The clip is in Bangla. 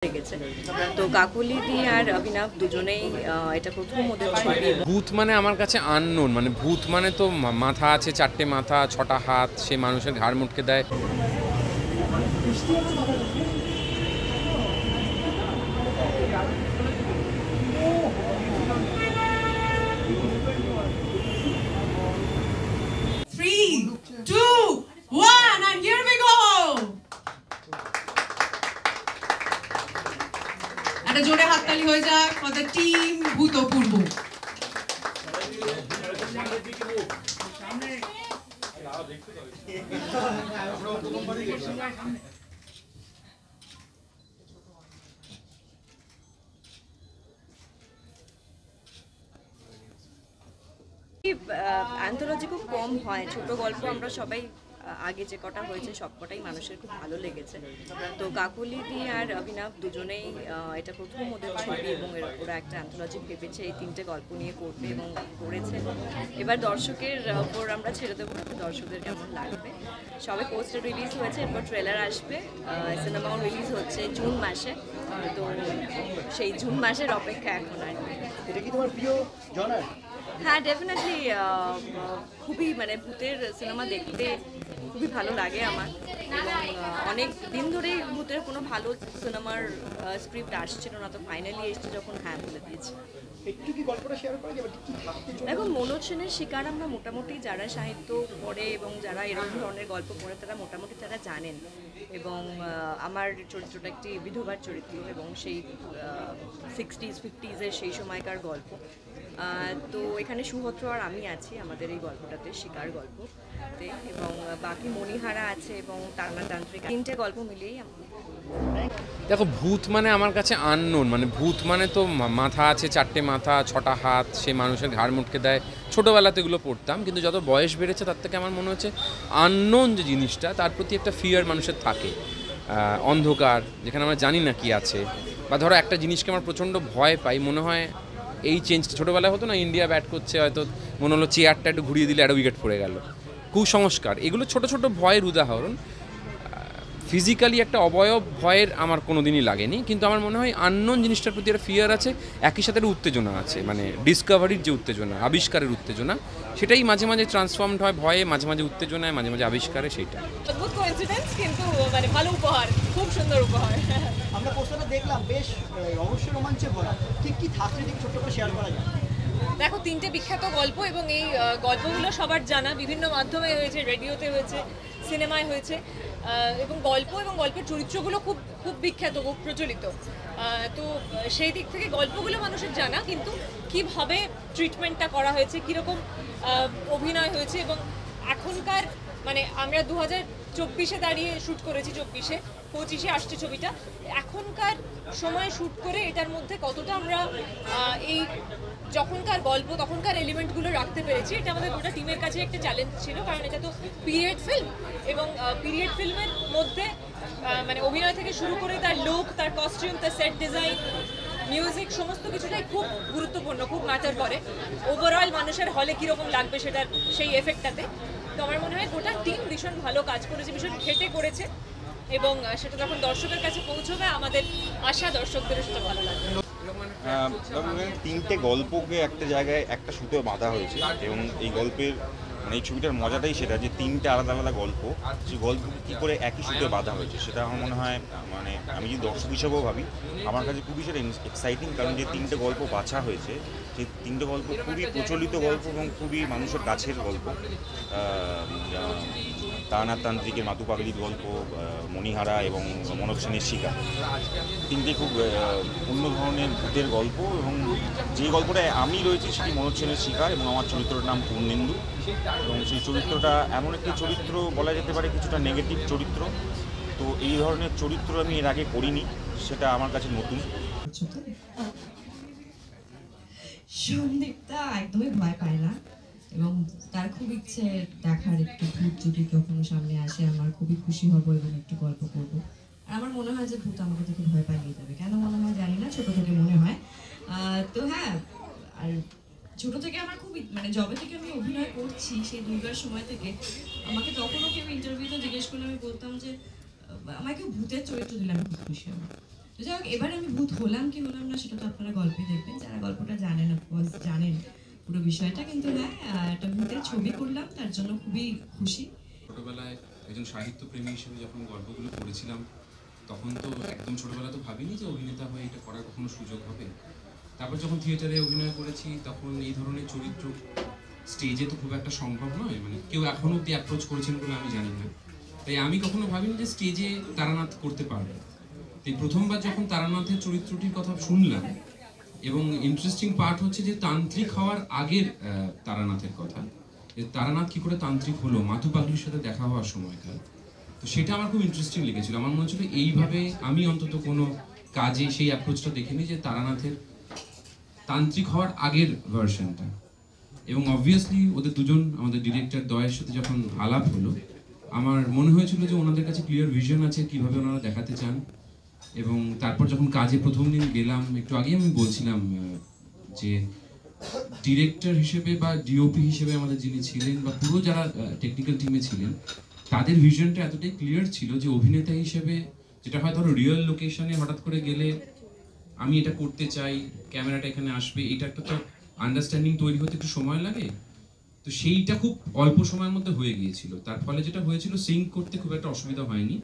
লেগেছে। তো কাকলি দি আর অভিনব দুজনেই এটা প্রথম ওদের ছবি। ভূত মানে আমার কাছে আননোন, মানে ভূত মানে তো মাথা আছে, চারটে মাথা, ছটা হাত, সে মানুষের ঘাড় মুটকে দেয়। Three, two, one, and here we go! একটা জোরে হাততালি হয়ে যাক for the team ভূতপূর্ব। অ্যান্থোলজি খুব কম হয়, ছোট গল্প আমরা সবাই আগে যে কটা হয়েছে সব কটাই মানুষের খুব ভালো লেগেছে। তো কাকলি দি আর অভিনব দুজনেই এটা প্রথম ওদের ছবি এবং ওরা একটা অ্যান্থোলজি ভেবেছে এই তিনটে গল্প নিয়ে করবে এবং করেছে। এবার দর্শকের ওপর আমরা ছেড়ে দেবো দর্শকদের কেমন লাগবে। সবে পোস্টার রিলিজ হয়েছে, এরপর ট্রেলার আসবে, সিনেমাও রিলিজ হচ্ছে জুন মাসে। তো সেই জুন মাসের অপেক্ষা এখন আর কি। এটা কি তোমার প্রিয় জনার? হ্যাঁ, ডেফিনেটলি খুবই মানে ভূতের সিনেমা দেখতে খুবই ভালো লাগে আমার, এবং অনেক দিন ধরেই ভূতের কোনো ভালো সিনেমার স্ক্রিপ্ট আসছিল না, তো ফাইনালি এসছে যখন হ্যাঁ বলে দিয়েছি। একটু কি গল্পটা শেয়ার করা যাবে? কি থাকতে চলে? দেখো, মনোজ সেনের শিকার আমরা মোটামুটি যারা সাহিত্য পড়ে এবং যারা এরকম ধরনের গল্প পড়ে তারা মোটামুটি তারা জানেন, এবং আমার চরিত্রটা একটি বিধবার চরিত্র এবং সেই 60s 50s সেই সময়কার গল্প। তো এখানে সুহত্র আর আমি আছি আমাদের এই গল্পটাতে, শিকার গল্পতে, এবং বাকি মণিহারা আছে এবং তান্ত্রিক, তিনটে গল্প মিলিয়েই দেখো, ভূত মানে আমার কাছে আননোন, মানে ভূত মানে তো মাথা আছে, চারটে মাথা, ছটা হাত, সে মানুষের ঘাড় মুটকে দেয়। ছোটোবেলাতে এগুলো পড়তাম, কিন্তু যত বয়স বেড়েছে তার থেকে আমার মনে হচ্ছে আননোন যে জিনিসটা, তার প্রতি একটা ফিয়ার মানুষের থাকে। অন্ধকার, যেখানে আমরা জানি না কি আছে, বা ধরো একটা জিনিসকে আমার প্রচণ্ড ভয় পাই, মনে হয় এই চেঞ্জ ছোটোবেলায় হতো না, ইন্ডিয়া ব্যাট করছে, হয়তো মনে হলো চেয়ারটা একটু ঘুরিয়ে দিলে একটা উইকেট পড়ে গেল, কুসংস্কার, এগুলো ছোট ছোট ভয়ের উদাহরণ। ফিজিক্যালি একটা অবয়ব ভয়ের আমার কোনো দিনই লাগেনি, কিন্তু আমার মনে হয় আননোন জিনিসটার প্রতি একটা ফিয়ার আছে, একই সাথে একটা উত্তেজনা আছে, মানে ডিসকভারির যে উত্তেজনা, আবিষ্কারের উত্তেজনা, সেটাই মাঝে মাঝে ট্রান্সফর্মড হয় ভয়ে, মাঝে মাঝে উত্তেজনায়, মাঝে মাঝে আবিষ্কারে, সেইটা। অদ্ভুত কোইন্সিডেন্স, কিন্তু মানে ভালো উপহার, খুব সুন্দর উপহার। আমরা পোস্টারটা দেখলাম, বেশ অবশ্যই রোমাঞ্চে ভরা। ঠিক কি থাকছে যদি ছোট্ট করে শেয়ার করা যায়? দেখো, তিনটে বিখ্যাত গল্প, এবং এই গল্পগুলো সবার জানা, বিভিন্ন মাধ্যমে হয়েছে, রেডিওতে হয়েছে, সিনেমায় হয়েছে, এবং গল্প এবং গল্পের চরিত্রগুলো খুব খুব বিখ্যাত, খুব প্রচলিত। তো সেই দিক থেকে গল্পগুলো মানুষের জানা, কিন্তু কিভাবে ট্রিটমেন্টটা করা হয়েছে, কীরকম অভিনয় হয়েছে, এবং এখনকার মানে আমরা 2024-এ দাঁড়িয়ে শ্যুট করেছি, 24-এ 25-এ আসছে ছবিটা, এখনকার সময় শ্যুট করে এটার মধ্যে কতটা আমরা এই যখনকার গল্প তখনকার এলিমেন্টগুলো রাখতে পেরেছি, এটা আমাদের গোটা টিমের কাছে একটা চ্যালেঞ্জ ছিল, কারণ এটা তো পিরিয়ড ফিল্ম, এবং পিরিয়ড ফিল্মের মধ্যে মানে অভিনয় থেকে শুরু করে তার লুক, তার কস্টিউম, তার সেট ডিজাইন, মিউজিক, সমস্ত কিছুটাই খুব গুরুত্বপূর্ণ, খুব ম্যাটার করে ওভারঅল মানুষের হলে কীরকম লাগবে সেটার সেই এফেক্টটাতে। তো আমার মনে হয় গোটা টিম ভীষণ ভালো কাজ করেছে, ভীষণ খেটে করেছে, এবং সেটা যখন দর্শকের কাছে পৌঁছবে আমাদের আশা দর্শকদেরও সেটা ভালো লাগবে। তিনটে গল্পকে একটা জায়গায় একটা সুতো বাঁধা হয়েছে, এবং এই গল্পের মানে এই ছবিটার মজাটাই সেটা যে তিনটে আলাদা আলাদা গল্প, সেই গল্পকে কী করে একই সুতো বাঁধা হয়েছে, সেটা আমার মনে হয় মানে আমি যদি দর্শক হিসেবেও ভাবি, আমার কাছে খুবই সেটা এক্সাইটিং, কারণ যে তিনটে গল্প বাছা হয়েছে সেই তিনটে গল্প খুবই প্রচলিত গল্প এবং খুবই মানুষের কাছের গল্প। তান্ত্রিকের মাতু পাগলির গল্প, মণিহারা এবং মনোজ সেনের শিকার, তিনটে খুব অন্য ধরনের ভূতের গল্প, এবং যে গল্পটা আমি রয়েছি সেটি মনোজ সেনের শিকার, এবং আমার চরিত্রটার নাম পূর্ণেন্দু, এবং সেই চরিত্রটা এমন একটি চরিত্র বলা যেতে পারে কিছুটা নেগেটিভ চরিত্র। তো এই ধরনের চরিত্র আমি এর আগে করিনি, সেটা আমার কাছে নতুন। সন্দীপটা একদমই ভয় পায় না, এবং তার খুব ইচ্ছে দেখার একটু ভূত যদি কখনো সামনে আসে, আমার খুবই খুশি হব এবং একটু গল্প করবো। আর আমার মনে হয় যে ভূত আমাকে থেকে ভয় পায় নিয়ে যাবে, কেন মনে হয় জানি না, ছোট থেকে মনে হয়। তো হ্যাঁ, আর ছোট থেকে আমার খুবই মানে যবে থেকে আমি অভিনয় করছি সেই দুর্গার সময় থেকে আমাকে তখনও কেউ ইন্টারভিউতে জিজ্ঞেস করলে আমি বলতাম যে আমাকে ভূতের চরিত্র দিলে আমি খুব খুশি হব। তো যাই হোক, এবার আমি ভূত হলাম কি হলাম না সেটা তো আপনারা গল্পে দেখবেন, যারা গল্পটা জানেন অফকোর্স জানেন পুরো বিষয়টা। কিন্তু হ্যাঁ, একটা ভূতের ছবি করলাম, তার জন্য খুবই খুশি। ছোটবেলায় একজন সাহিত্যপ্রেমী হিসেবে যখন গল্পগুলো পড়েছিলাম, তখন তো একদম ছোটবেলা তো ভাবিনি যে অভিনেতা হয়ে এটা করার কখনো সুযোগ হবে। তারপর যখন থিয়েটারে অভিনয় করেছি, তখন এই ধরনের চরিত্র স্টেজে তো খুব একটা সম্ভব নয়, মানে কেউ এখনো অব্দি অ্যাপ্রোচ করেছেন বলে আমি জানি না। তাই আমি কখনো ভাবিনি যে স্টেজে তারানাথ করতে পারবো। তাই প্রথমবার যখন তারানাথের চরিত্রটির কথা শুনলাম, এবং ইন্টারেস্টিং পার্ট হচ্ছে যে তান্ত্রিক হওয়ার আগের তারানাথের কথা, যে তারানাথ কী করে তান্ত্রিক হলো মাতু পাগলির সাথে দেখা হওয়ার সময়কার। তো সেটা আমার খুব ইন্টারেস্টিং লেগেছিল। আমার মনে হচ্ছিল এইভাবে আমি অন্তত কোনো কাজে সেই অ্যাপ্রোচটা দেখিনি, যে তারানাথের তান্ত্রিক হওয়ার আগের ভার্সনটা। এবং অবভিয়াসলি ওদের দুজন, আমাদের ডিরেক্টর দয়ের সাথে যখন আলাপ হলো, আমার মনে হয়েছিল যে ওনাদের কাছে ক্লিয়ার ভিশন আছে কীভাবে ওনারা দেখাতে চান। এবং তারপর যখন কাজে প্রথম দিন গেলাম, একটু আগেই আমি বলছিলাম যে ডিরেক্টর হিসেবে বা ডিওপি হিসেবে আমাদের যিনি ছিলেন বা পুরো যারা টেকনিক্যাল টিমে ছিলেন, তাদের ভিশনটা এতটাই ক্লিয়ার ছিল যে অভিনেতা হিসেবে, যেটা হয় ধরো রিয়েল লোকেশনে হঠাৎ করে গেলে আমি এটা করতে চাই, ক্যামেরাটা এখানে আসবে, এটা একটা তো আন্ডারস্ট্যান্ডিং তৈরি হতে একটু সময় লাগে। তো সেইটা খুব অল্প সময়ের মধ্যে হয়ে গিয়েছিল। তার ফলে যেটা হয়েছিল, সিঙ্ক করতে খুব একটা অসুবিধা হয়নি।